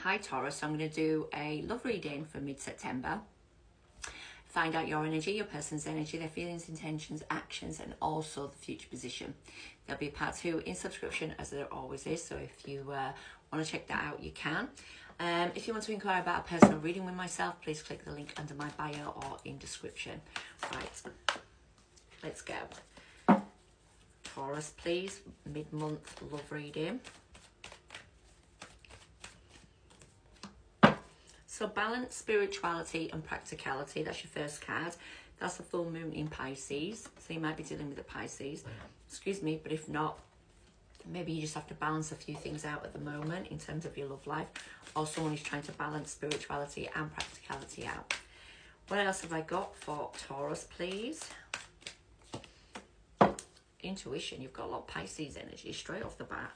Hi Taurus, I'm going to do a love reading for mid-September. Find out your energy, your person's energy, their feelings, intentions, actions, and also the future position. There'll be a part 2 in subscription, as there always is, so if you want to check that out, you can. If you want to inquire about a personal reading with myself, please click the link under my bio or in description. Right, let's go. Taurus, please, mid-month love reading. So balance, spirituality and practicality, that's your first card. That's the full moon in Pisces. So you might be dealing with the Pisces. Excuse me, but if not, maybe you just have to balance a few things out at the moment in terms of your love life. Or someone is trying to balance spirituality and practicality out. What else have I got for Taurus, please? Intuition, you've got a lot of Pisces energy straight off the bat.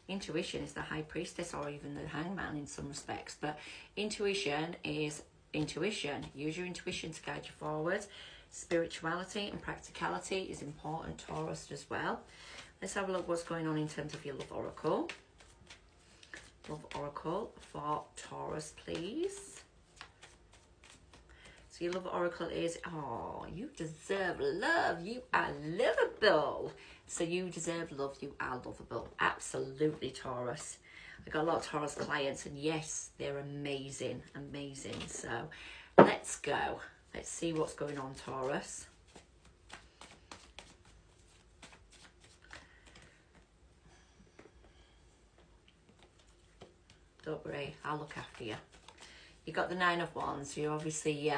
Intuition is the high priestess or even the hangman in some respects, but intuition is intuition. Use your intuition to guide you forward. Spirituality and practicality is important, Taurus, as well. Let's have a look what's going on in terms of your love oracle. Love oracle for Taurus, please. So your love oracle is, oh, you deserve love. You are lovable. So you deserve love. You are lovable. Absolutely, Taurus. I got a lot of Taurus clients, and yes, they're amazing, amazing. So let's go. Let's see what's going on, Taurus. Don't worry, I'll look after you. You got the 9 of Wands. You're obviously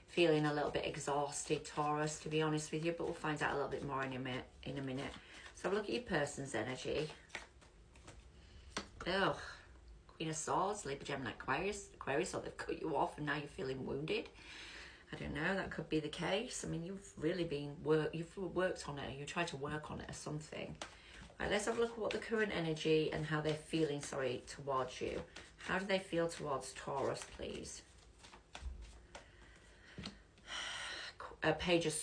feeling a little bit exhausted, Taurus, to be honest with you, but we'll find out a little bit more in a minute. So have a look at your person's energy. Oh, Queen of Swords, Libra, Gemini, Aquarius, so they've cut you off and now you're feeling wounded. I don't know, that could be the case. I mean, you've really been you've worked on it, you tried to work on it or something. Right, let's have a look at what the current energy and how they're feeling, towards you. How do they feel towards Taurus, please? A page of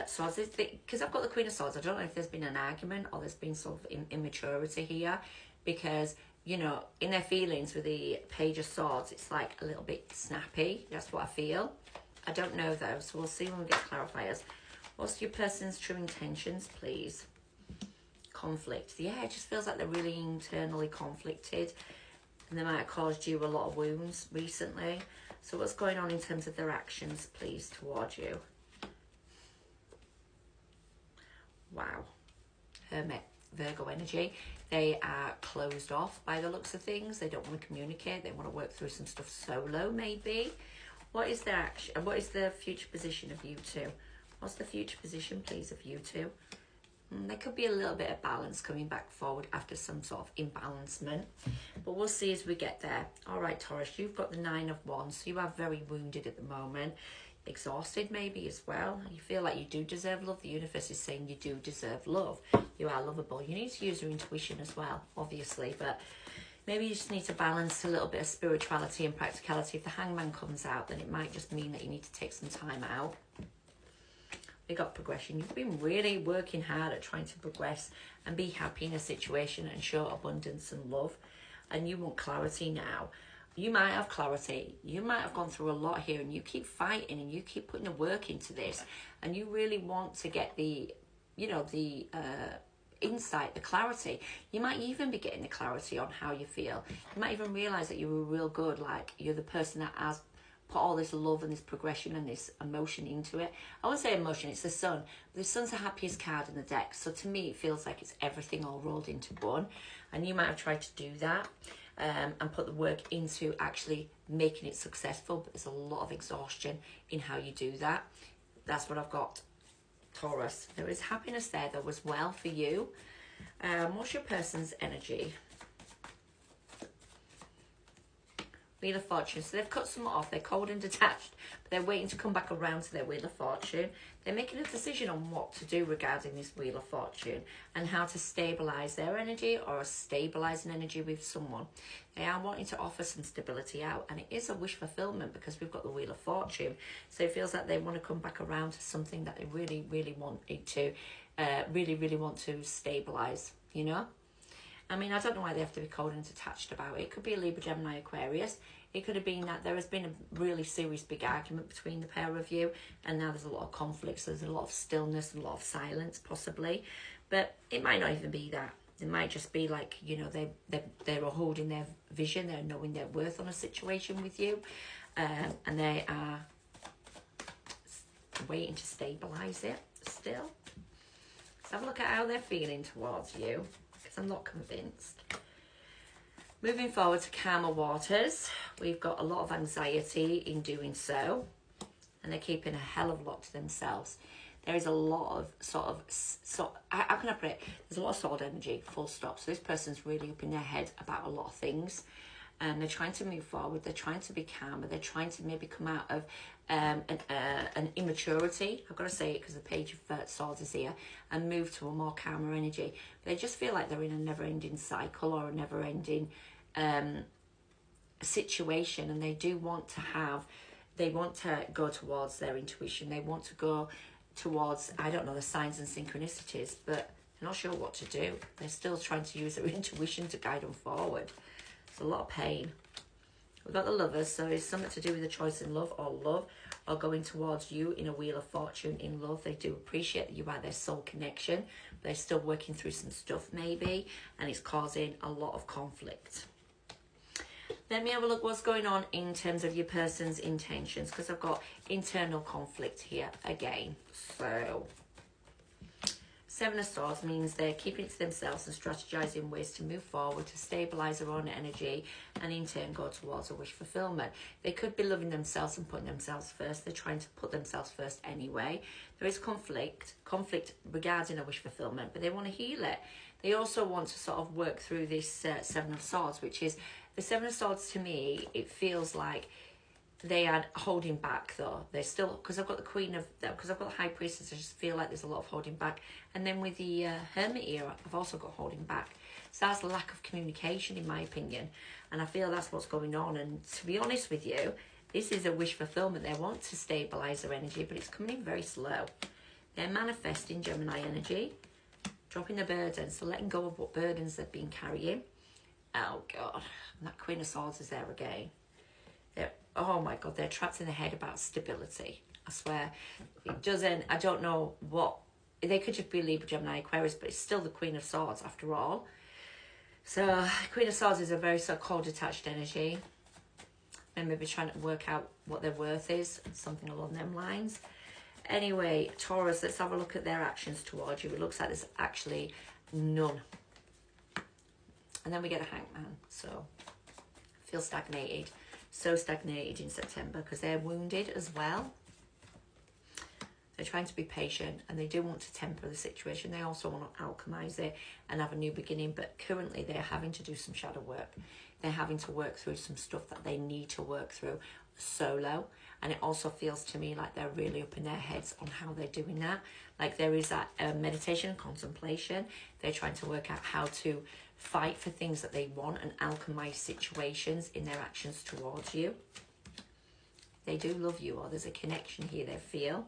swords, because I've got the Queen of Swords. I don't know if there's been an argument or there's been sort of immaturity here, because, you know, in their feelings with the page of swords, it's like a little bit snappy. That's what I feel. I don't know though, so we'll see when we get clarifiers. What's your person's true intentions, please? Conflict. Yeah, it just feels like they're really internally conflicted, and they might have caused you a lot of wounds recently. So what's going on in terms of their actions, please, towards you? Wow. Hermit, Virgo energy. They are closed off by the looks of things. They don't want to communicate. They want to work through some stuff solo, maybe. What is their action? What is the future position of you two? What's the future position, please, of you two? There could be a little bit of balance coming back forward after some sort of imbalancement. But we'll see as we get there. All right, Taurus, you've got the 9 of Wands. So you are very wounded at the moment. Exhausted maybe as well. You feel like you do deserve love. The universe is saying you do deserve love. You are lovable. You need to use your intuition as well, obviously. But maybe you just need to balance a little bit of spirituality and practicality. If the hangman comes out, then it might just mean that you need to take some time out. We got progression. You've been really working hard at trying to progress and be happy in a situation and show abundance and love, and you want clarity now. You might have clarity. You might have gone through a lot here, and you keep fighting and you keep putting the work into this, and you really want to get the, you know, the insight, the clarity. You might even be getting the clarity on how you feel. You might even realize that you were real good, like you're the person that has put all this love and this progression and this emotion into it. I wouldn't say emotion, it's the sun. The sun's the happiest card in the deck. So to me, it feels like it's everything all rolled into one. And you might have tried to do that and put the work into actually making it successful. But there's a lot of exhaustion in how you do that. That's what I've got, Taurus. There is happiness there though as well for you. What's your person's energy? Wheel of Fortune. So they've cut some off. They're cold and detached, but they're waiting to come back around to their Wheel of Fortune. They're making a decision on what to do regarding this Wheel of Fortune and how to stabilize their energy or stabilize an energy with someone. They are wanting to offer some stability out, and it is a wish fulfillment because we've got the Wheel of Fortune. So it feels like they want to come back around to something that they really, really want to, really want to stabilize, you know? I mean, I don't know why they have to be cold and detached about it. It could be a Libra, Gemini, Aquarius. It could have been that there has been a really serious big argument between the pair of you, and now there's a lot of conflicts. There's a lot of stillness and a lot of silence, possibly. But it might not even be that. It might just be like, you know, they're holding their vision. They're knowing their worth on a situation with you. And they are waiting to stabilise it still. Let's have a look at how they're feeling towards you, because I'm not convinced. Moving forward to calmer waters, we've got a lot of anxiety in doing so, and they're keeping a hell of a lot to themselves. There is a lot of how can I put it? There's a lot of sword energy, full stop. So this person's really up in their head about a lot of things, and they're trying to move forward. They're trying to be calmer. They're trying to maybe come out of an immaturity. I've got to say it because the Page of Swords is here, and move to a more calmer energy. They just feel like they're in a never-ending cycle or a never-ending situation, and they do want to go towards their intuition. They want to go towards, I don't know, the signs and synchronicities, but they're not sure what to do. They're still trying to use their intuition to guide them forward. It's a lot of pain. We've got the Lovers, so it's something to do with a choice in love, or going towards you in a Wheel of Fortune in love. They do appreciate that you are their soul connection, but they're still working through some stuff maybe, and it's causing a lot of conflict. Let me have a look what's going on in terms of your person's intentions, because I've got internal conflict here again. So, Seven of Swords means they're keeping it to themselves and strategizing ways to move forward, to stabilize their own energy, and in turn go towards a wish fulfillment. They could be loving themselves and putting themselves first. They're trying to put themselves first anyway. There is conflict regarding a wish fulfillment, but they want to heal it. They also want to sort of work through this Seven of Swords, which is, the Seven of Swords to me, it feels like they are holding back though. They're still, because I've got the Queen of, because I've got the High Priestess, I just feel like there's a lot of holding back. And then with the Hermit here, I've also got holding back. So that's the lack of communication, in my opinion. And I feel that's what's going on. And to be honest with you, this is a wish fulfillment. They want to stabilise their energy, but it's coming in very slow. They're manifesting Gemini energy, dropping the burden, so letting go of what burdens they've been carrying. Oh God, and that Queen of Swords is there again. Oh my God, they're trapped in their head about stability. I swear, it doesn't, I don't know what, they could just be Libra, Gemini, Aquarius, but it's still the Queen of Swords after all. So, Queen of Swords is a very cold, detached energy. And maybe trying to work out what their worth is, something along them lines. Anyway, Taurus, let's have a look at their actions towards you. It looks like there's actually none. And then we get a Hangman, so feel stagnated. So stagnated in September because they're wounded as well. They're trying to be patient, and they do want to temper the situation. They also want to alchemize it and have a new beginning, but currently they're having to do some shadow work. They're having to work through some stuff that they need to work through solo, and it also feels to me like they're really up in their heads on how they're doing that. Like there is that meditation and contemplation. They're trying to work out how to fight for things that they want and alchemize situations in their actions towards you. They do love you, or there's a connection here they feel,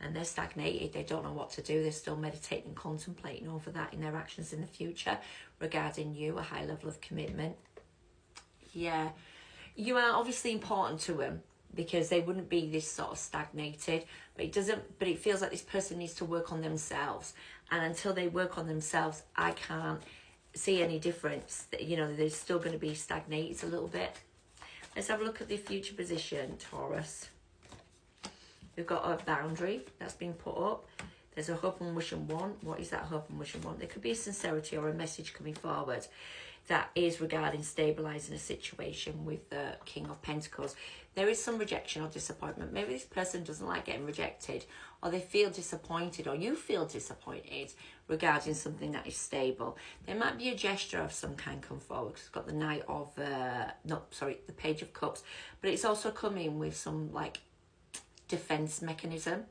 and they're stagnated. They don't know what to do. They're still meditating, contemplating over that in their actions in the future regarding you, a high level of commitment. Yeah, you are obviously important to them, because they wouldn't be this sort of stagnated, but it feels like this person needs to work on themselves, and until they work on themselves, I can't see any difference. You know, they're still going to be stagnated a little bit. Let's have a look at the future position, Taurus. We've got a boundary that's been put up. There's a hope and wish and want. What is that hope and wish and want? There could be a sincerity or a message coming forward that is regarding stabilising a situation with the King of Pentacles. There is some rejection or disappointment. Maybe this person doesn't like getting rejected, or they feel disappointed, or you feel disappointed regarding something that is stable. There might be a gesture of some kind come forward, because it's got the Knight of, the Page of Cups, but it's also coming with some like defense mechanism,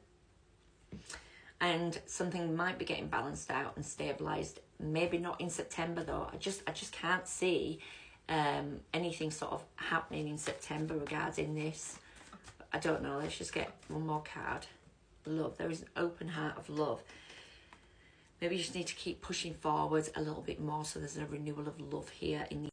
and something might be getting balanced out and stabilized. Maybe not in September though. I just can't see anything sort of happening in September regarding this. I don't know. Let's just get one more card. Love. There is an open heart of love. Maybe you just need to keep pushing forward a little bit more, so there's a renewal of love here in the